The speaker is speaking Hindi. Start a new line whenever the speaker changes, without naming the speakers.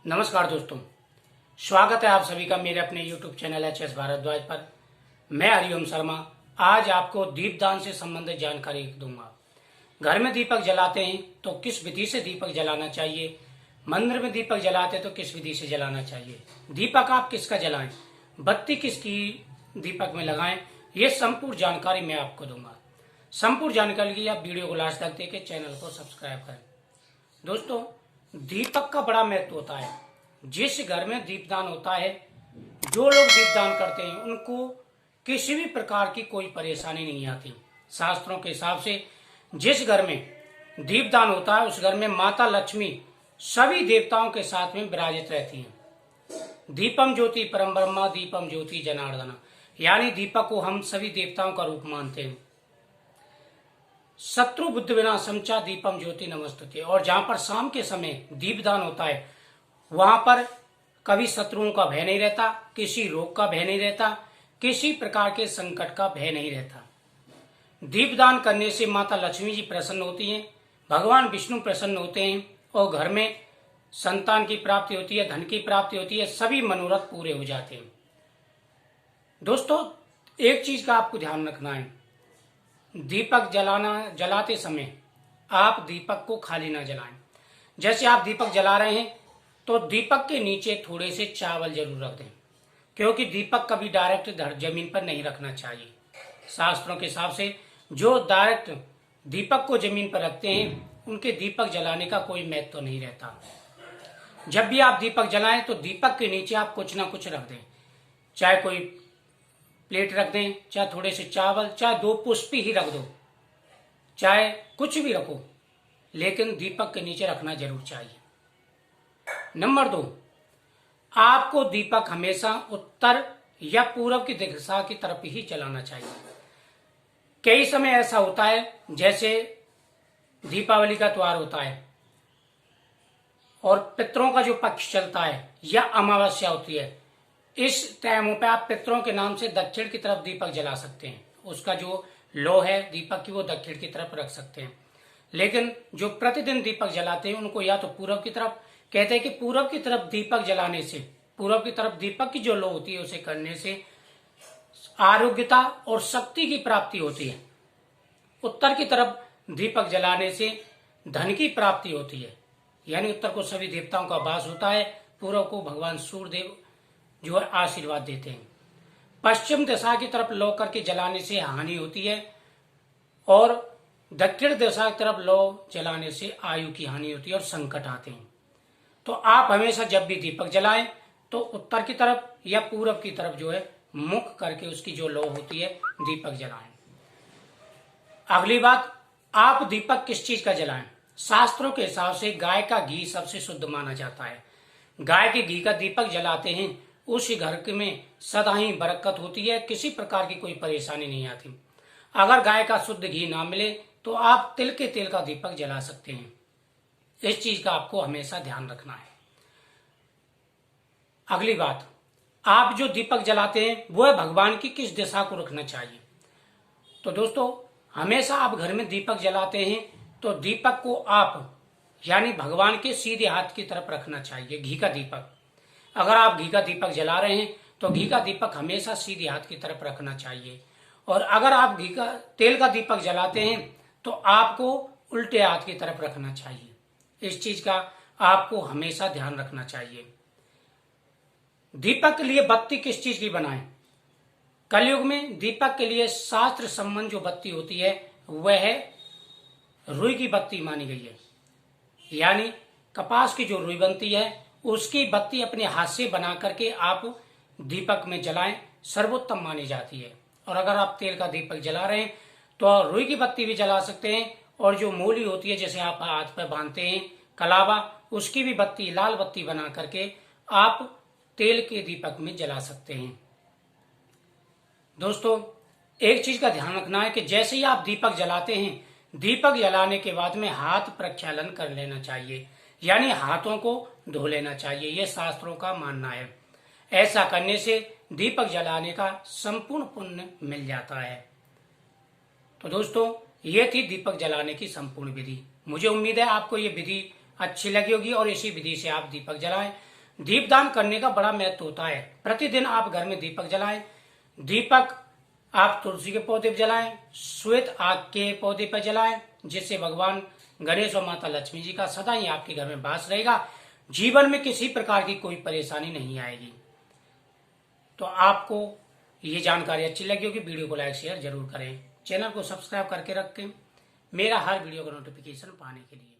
नमस्कार दोस्तों, स्वागत है आप सभी का मेरे अपने YouTube चैनल HS भारद्वाज पर। मैं हरिओम शर्मा आज आपको दीपदान से संबंधित जानकारी दूंगा। घर में दीपक जलाते हैं तो किस विधि से दीपक जलाना चाहिए, मंदिर में दीपक जलाते हैं तो किस विधि से जलाना चाहिए, दीपक आप किसका जलाएं, बत्ती किसकी दीपक में लगाएं, ये संपूर्ण जानकारी मैं आपको दूंगा। संपूर्ण जानकारी के लिए आप वीडियो को लास्ट तक देखें, चैनल को सब्सक्राइब करें। दोस्तों, दीपक का बड़ा महत्व होता है। जिस घर में दीपदान होता है, जो लोग दीपदान करते हैं उनको किसी भी प्रकार की कोई परेशानी नहीं आती। शास्त्रों के हिसाब से जिस घर में दीपदान होता है उस घर में माता लक्ष्मी सभी देवताओं के साथ में विराजित रहती हैं। दीपम ज्योति परम ब्रह्मा दीपम ज्योति जनार्दना, यानी दीपक को हम सभी देवताओं का रूप मानते हैं। शत्रु बुद्ध विनाशम च दीपम ज्योति नमस्तुते, और जहां पर शाम के समय दीपदान होता है वहां पर कभी शत्रुओं का भय नहीं रहता, किसी रोग का भय नहीं रहता, किसी प्रकार के संकट का भय नहीं रहता। दीपदान करने से माता लक्ष्मी जी प्रसन्न होती हैं, भगवान विष्णु प्रसन्न होते हैं और घर में संतान की प्राप्ति होती है, धन की प्राप्ति होती है, सभी मनोरथ पूरे हो जाते हैं। दोस्तों, एक चीज का आपको ध्यान रखना है, दीपक जलाते समय आप दीपक को खाली ना जलाएं। जैसे आप दीपक जला रहे हैं तो दीपक के नीचे थोड़े से चावल जरूर रख दें, क्योंकि दीपक कभी डायरेक्ट जमीन पर नहीं रखना चाहिए। शास्त्रों के हिसाब से जो डायरेक्ट दीपक को जमीन पर रखते हैं उनके दीपक जलाने का कोई महत्व नहीं रहता। जब भी आप दीपक जलाएं तो दीपक के नीचे आप कुछ ना कुछ रख दें, चाहे कोई प्लेट रख दें, चाहे थोड़े से चावल, चाहे 2 पुष्प ही रख दो, चाहे कुछ भी रखो, लेकिन दीपक के नीचे रखना जरूर चाहिए। नंबर 2, आपको दीपक हमेशा उत्तर या पूर्व की दिशा की तरफ ही जलाना चाहिए। कई समय ऐसा होता है, जैसे दीपावली का त्योहार होता है और पितरों का जो पक्ष चलता है या अमावस्या होती है, इस टाइमों पे आप पितरों के नाम से दक्षिण की तरफ दीपक जला सकते हैं। उसका जो लो है दीपक की वो दक्षिण की तरफ रख सकते हैं। लेकिन जो प्रतिदिन दीपक जलाते हैं उनको या तो पूर्व की तरफ, कहते हैं कि पूर्व की तरफ दीपक जलाने से, पूर्व की तरफ दीपक की जो लो होती है उसे करने से आरोग्यता और शक्ति की प्राप्ति होती है। उत्तर की तरफ दीपक जलाने से धन की प्राप्ति होती है, यानी उत्तर को सभी देवताओं का वास होता है, पूर्व को भगवान सूर्यदेव जो है आशीर्वाद देते हैं। पश्चिम दिशा की तरफ लो करके जलाने से हानि होती है और दक्षिण दिशा की तरफ लो जलाने से आयु की हानि होती है और संकट आते हैं। तो आप हमेशा जब भी दीपक जलाएं तो उत्तर की तरफ या पूर्व की तरफ जो है मुख करके उसकी जो लो होती है दीपक जलाएं। अगली बात, आप दीपक किस चीज का जलाएं। शास्त्रों के हिसाब से गाय का घी सबसे शुद्ध माना जाता है। गाय के घी का दीपक जलाते हैं उस घर में सदा ही बरकत होती है, किसी प्रकार की कोई परेशानी नहीं आती। अगर गाय का शुद्ध घी ना मिले तो आप तिल के तेल का दीपक जला सकते हैं। इस चीज का आपको हमेशा ध्यान रखना है। अगली बात, आप जो दीपक जलाते हैं वो है भगवान की किस दिशा को रखना चाहिए। तो दोस्तों, हमेशा आप घर में दीपक जलाते हैं तो दीपक को आप यानी भगवान के सीधे हाथ की तरफ रखना चाहिए। घी का दीपक, अगर आप घी का दीपक जला रहे हैं तो घी का दीपक हमेशा सीधे हाथ की तरफ रखना चाहिए, और अगर आप घी का तेल का दीपक जलाते हैं तो आपको उल्टे हाथ की तरफ रखना चाहिए। इस चीज का आपको हमेशा ध्यान रखना चाहिए। दीपक के लिए बत्ती किस चीज की बनाएं। कलयुग में दीपक के लिए शास्त्र संबंध जो बत्ती होती है वह है रुई की बत्ती मानी गई है, यानी कपास की जो रुई बनती है उसकी बत्ती अपने हाथ से बना करके आप दीपक में जलाएं, सर्वोत्तम मानी जाती है। और अगर आप तेल का दीपक जला रहे हैं तो रुई की बत्ती भी जला सकते हैं, और जो मूली होती है जैसे आप हाथ पर बांधते हैं कलावा, उसकी भी बत्ती लाल बत्ती बना करके आप तेल के दीपक में जला सकते हैं। दोस्तों, एक चीज का ध्यान रखना है कि जैसे ही आप दीपक जलाते हैं, दीपक जलाने के बाद में हाथ प्रक्षालन कर लेना चाहिए, यानी हाथों को धो लेना चाहिए। यह शास्त्रों का मानना है। ऐसा करने से दीपक जलाने का संपूर्ण पुण्य मिल जाता है। तो दोस्तों, ये थी दीपक जलाने की संपूर्ण विधि। मुझे उम्मीद है आपको ये विधि अच्छी लगी होगी और इसी विधि से आप दीपक जलाएं। दीपदान करने का बड़ा महत्व होता है। प्रतिदिन आप घर में दीपक जलाएं। दीपक आप तुलसी के पौधे पर जलाएं, श्वेत आग के पौधे पर जलाएं, जिससे भगवान गणेश और माता लक्ष्मी जी का सदा ही आपके घर में वास रहेगा। जीवन में किसी प्रकार की कोई परेशानी नहीं आएगी। तो आपको ये जानकारी अच्छी लगी होगी, वीडियो को लाइक शेयर जरूर करें। चैनल को सब्सक्राइब करके रखें मेरा हर वीडियो का नोटिफिकेशन पाने के लिए।